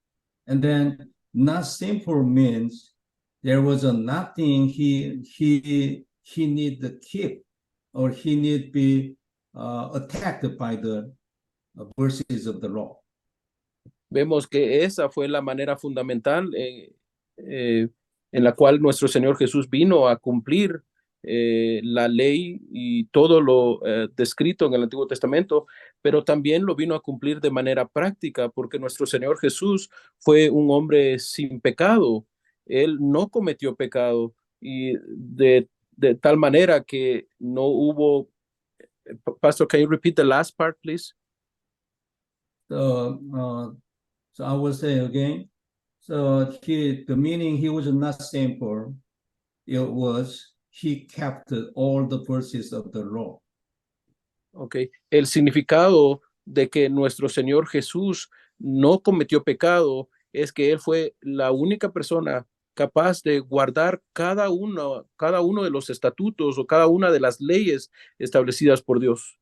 Speaker 2: And then not simple means there was nothing he need to keep, or he need be attacked by the verses of the law.
Speaker 1: Vemos que esa fue la manera fundamental en la cual nuestro Señor Jesús vino a cumplir la ley y todo lo descrito en el Antiguo Testamento, pero también lo vino a cumplir de manera práctica, porque nuestro Señor Jesús fue un hombre sin pecado. Él no cometió pecado y de tal manera que no hubo. Pastor, can you repeat the last part, please?
Speaker 2: So I will say again. So the meaning he was not sinful. It was he kept all the verses of the law.
Speaker 1: Okay. El significado de que nuestro Señor Jesús no cometió pecado es que él fue la única persona capaz de guardar cada uno de los estatutos o cada una de las leyes establecidas por Dios.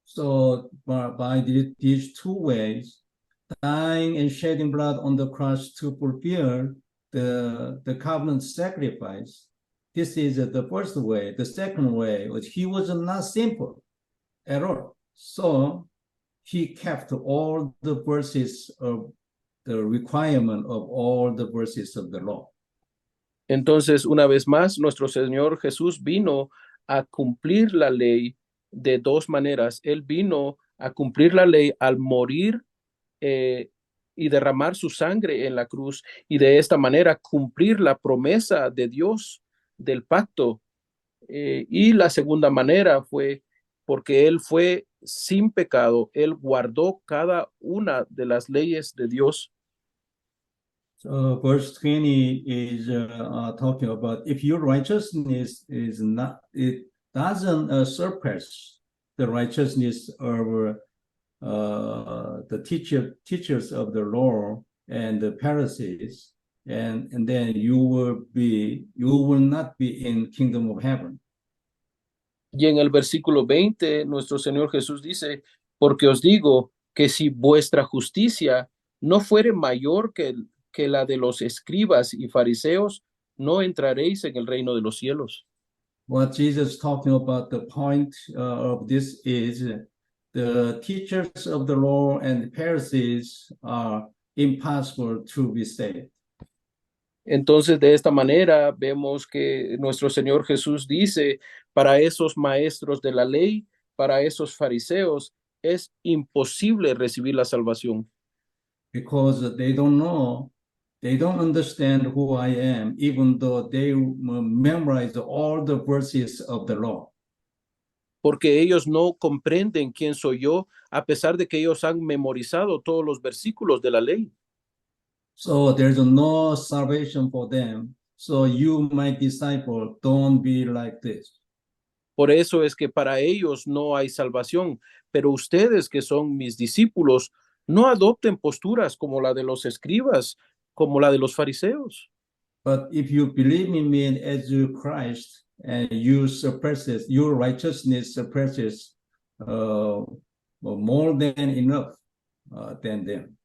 Speaker 2: So by these two ways, dying and shedding blood on the cross to fulfill the covenant sacrifice, this is the first way. The second way was he was not sinful at all. So he kept all the verses of the requirement of all the verses of the law.
Speaker 1: Entonces, una vez más, nuestro Señor Jesús vino a cumplir la ley de dos maneras. Él vino a cumplir la ley al morir y derramar su sangre en la cruz, y de esta manera cumplir la promesa de Dios del pacto. Y la segunda manera fue porque él fue sin pecado, él guardó cada una de las leyes de Dios.
Speaker 2: So verse 20 is talking about if your righteousness is not, it doesn't surpass the righteousness of the teachers of the law and the Pharisees, and then you will not be in kingdom of heaven.
Speaker 1: Y en el versículo 20, nuestro Señor Jesús dice, porque os digo que si vuestra justicia no fuere mayor que la de los escribas y fariseos, no entraréis en el reino de los cielos.
Speaker 2: What Jesus is talking about, the point of this is the teachers of the law and the Pharisees are impossible to be saved.
Speaker 1: Entonces, de esta manera, vemos que nuestro Señor Jesús dice, para esos maestros de la ley, para esos fariseos, es imposible recibir la salvación.
Speaker 2: Because they don't know, they don't understand who I am, even though they memorize all the verses of the law.
Speaker 1: Porque ellos no comprenden quién soy yo, a pesar de que ellos han memorizado todos los versículos de la ley.
Speaker 2: So there's no salvation for them. So you, my disciple, don't be like this.
Speaker 1: Por eso es que para ellos no hay salvación, pero ustedes que son mis discípulos, no adopten posturas como la de los escribas, como la de los fariseos.
Speaker 2: But if you believe in me as you Christ, and you suppresses, your righteousness suppresses more than enough than them.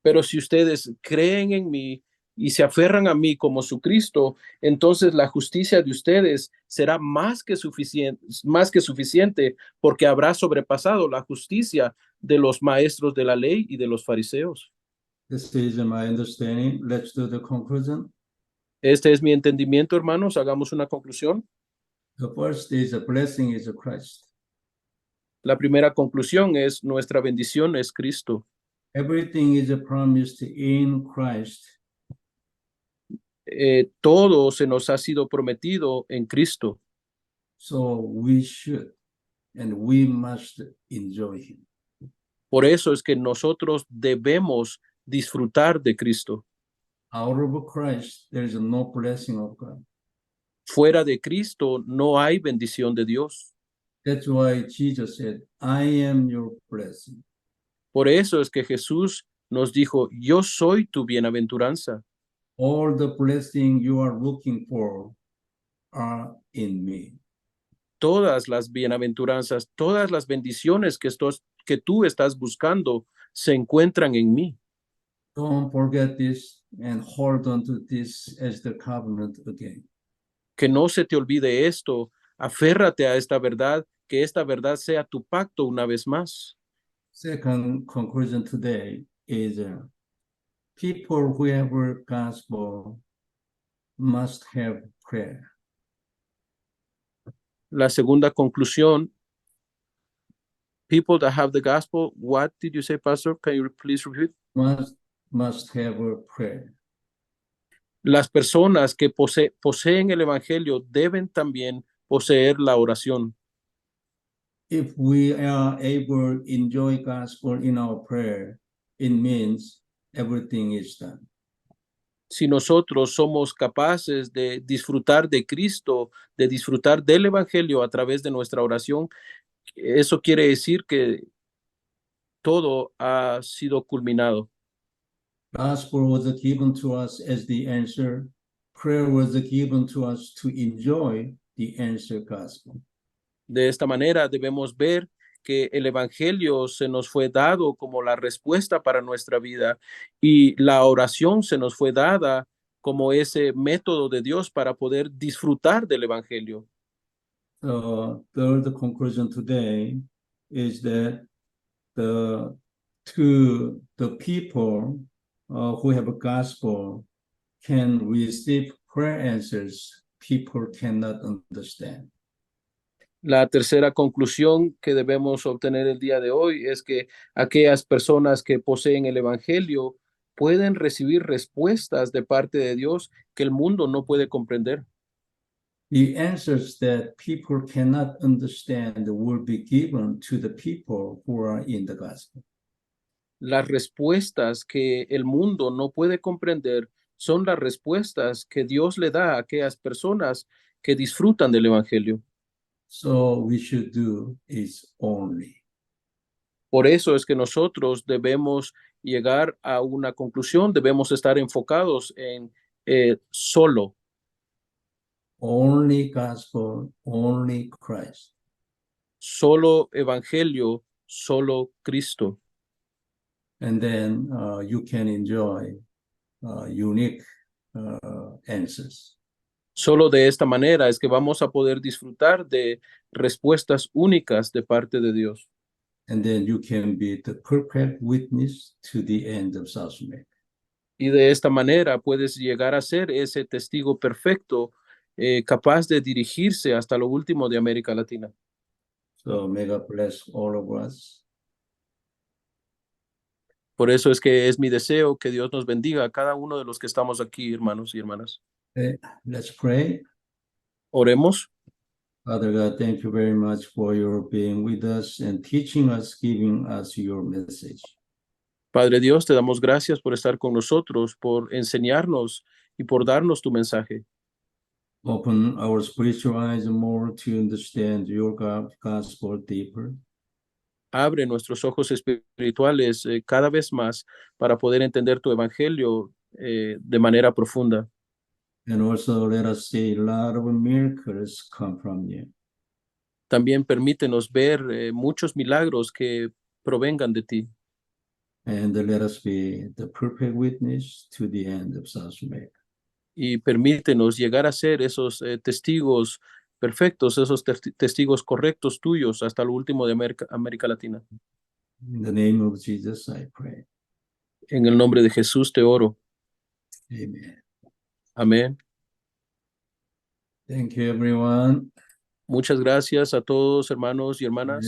Speaker 1: Pero si ustedes creen en mí y se aferran a mí como su Cristo, entonces la justicia de ustedes será más que suficiente, porque habrá sobrepasado la justicia de los maestros de la ley y de los fariseos.
Speaker 2: This is my understanding. Let's do the conclusion.
Speaker 1: Este es mi entendimiento, hermanos. Hagamos una conclusión.
Speaker 2: The first is a blessing is Christ.
Speaker 1: La primera conclusión es nuestra bendición es Cristo.
Speaker 2: Everything is promised in Christ.
Speaker 1: Todo se nos ha sido prometido en Cristo.
Speaker 2: So we should and we must enjoy him.
Speaker 1: Por eso es que nosotros debemos disfrutar de Cristo.
Speaker 2: Out of Christ, there is no blessing of God.
Speaker 1: Fuera de Cristo no hay bendición de Dios.
Speaker 2: That's why Jesus said, I am your blessing.
Speaker 1: Por eso es que Jesús nos dijo, yo soy tu bienaventuranza.
Speaker 2: All the blessing you are looking for are in me.
Speaker 1: Todas las bienaventuranzas, todas las bendiciones que tú estás buscando se encuentran en mí.
Speaker 2: Don't forget this. and hold on to this as the covenant again.
Speaker 1: Que no se te olvide esto, aférrate a esta verdad, que esta verdad sea tu pacto una vez más.
Speaker 2: Second conclusion today is people who have gospel must have prayer.
Speaker 1: La segunda conclusión, people that have the gospel, what did you say, Pastor? Can you please repeat?
Speaker 2: Must have a prayer.
Speaker 1: Las personas que poseen el evangelio deben también poseer la oración.
Speaker 2: If we are able to enjoy gospel in our prayer, it means everything is done.
Speaker 1: Si nosotros somos capaces de disfrutar de Cristo, de disfrutar del evangelio a través de nuestra oración, eso quiere decir que todo ha sido culminado.
Speaker 2: Gospel was given to us as the answer. Prayer was given to us to enjoy the answer gospel.
Speaker 1: De esta manera debemos ver que el evangelio se nos fue dado como la respuesta para nuestra vida y la oración se nos fue dada como ese método de Dios para poder disfrutar del evangelio.
Speaker 2: The third conclusion today is that the people who have a gospel can receive prayer answers people cannot understand.
Speaker 1: La tercera conclusión que debemos obtener el día de hoy es que aquellas personas que poseen el evangelio pueden recibir respuestas de parte de Dios que el mundo no puede comprender.
Speaker 2: The answers that people cannot understand will be given to the people who are in the gospel.
Speaker 1: Las respuestas que el mundo no puede comprender son las respuestas que Dios le da a aquellas personas que disfrutan del evangelio.
Speaker 2: So we should do is only.
Speaker 1: Por eso es que nosotros debemos llegar a una conclusión, debemos estar enfocados en solo.
Speaker 2: Only gospel, only Christ.
Speaker 1: Solo evangelio, solo Cristo.
Speaker 2: And then you can enjoy unique answers.
Speaker 1: Solo de esta manera es que vamos a poder disfrutar de respuestas únicas de parte de Dios.
Speaker 2: And then you can be the perfect witness to the end of South America.
Speaker 1: Y de esta manera puedes llegar a ser ese testigo perfecto, capaz de dirigirse hasta lo último de América Latina.
Speaker 2: So may God bless all of us.
Speaker 1: Por eso es que es mi deseo que Dios nos bendiga a cada uno de los que estamos aquí, hermanos y hermanas.
Speaker 2: Let's pray.
Speaker 1: Oremos.
Speaker 2: Father God, thank you very much for your being with us and teaching us, giving us your message.
Speaker 1: Padre Dios, te damos gracias por estar con nosotros, por enseñarnos y por darnos tu mensaje.
Speaker 2: Open our spiritual eyes more to understand your gospel deeper.
Speaker 1: Abre nuestros ojos espirituales cada vez más para poder entender tu evangelio de manera profunda.
Speaker 2: And also let us see a lot of miracles come from you.
Speaker 1: También permítenos ver muchos milagros que provengan de ti.
Speaker 2: And let us be the perfect witness to the end of South America.
Speaker 1: Y permítenos llegar a ser esos testigos perfectos, esos testigos correctos tuyos hasta lo último de América Latina.
Speaker 2: In the name of Jesus, I pray.
Speaker 1: En el nombre de Jesús te oro.
Speaker 2: Amen.
Speaker 1: Amén.
Speaker 2: Thank you, everyone.
Speaker 1: Muchas gracias a todos, hermanos y hermanas.